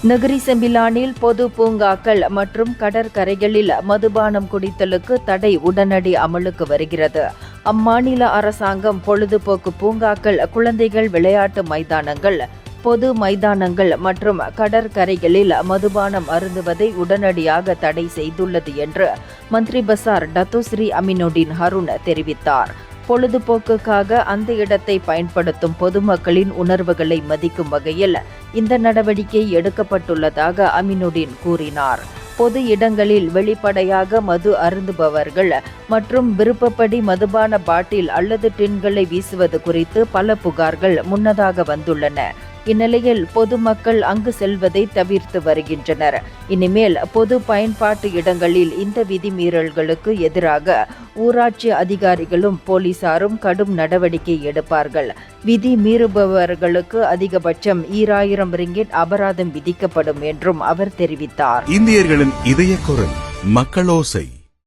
நகரி செம்பிலானில் பொது பூங்காக்கள் மற்றும் கடற்கரைகளில் மதுபானம் குடித்தலுக்கு தடை உடனடி அமலுக்கு வருகிறது. அம்மாநில அரசாங்கம் பொழுதுபோக்கு பூங்காக்கள், குழந்தைகள் விளையாட்டு மைதானங்கள், பொது மைதானங்கள் மற்றும் கடற்கரைகளில் மதுபானம் அருந்துவதை உடனடியாக தடை செய்துள்ளது என்று மந்திரி பசார் டத்தோஸ்ரீ அமினுடின் ஹருன் தெரிவித்தார். பொழுதுபோக்குக்காக அந்த இடத்தை பயன்படுத்தும் பொதுமக்களின் உணர்வுகளை மதிக்கும் வகையில் இந்த நடவடிக்கை எடுக்கப்பட்டுள்ளதாக அமினுடின் கூறினார். பொது இடங்களில் வெளிப்படையாக மது அருந்துபவர்கள் மற்றும் விருப்பப்படி மதுபான பாட்டில் அல்லது டின்களை வீசுவது குறித்து பல புகார்கள் முன்னதாக வந்துள்ளன. இந்நிலையில் பொதுமக்கள் அங்கு செல்வதை தவிர்த்து வருகின்றனர். இனிமேல் பொது பயன்பாட்டு இடங்களில் இந்த விதிமீறல்களுக்கு எதிராக ஊராட்சி அதிகாரிகளும் போலீசாரும் கடும் நடவடிக்கை எடுப்பார்கள். விதி மீறுபவர்களுக்கு அதிகபட்சம் 2000 ரிங்கிட் அபராதம் விதிக்கப்படும் என்றும் அவர் தெரிவித்தார். இந்தியர்களின் இதய குரல் மக்களோசை.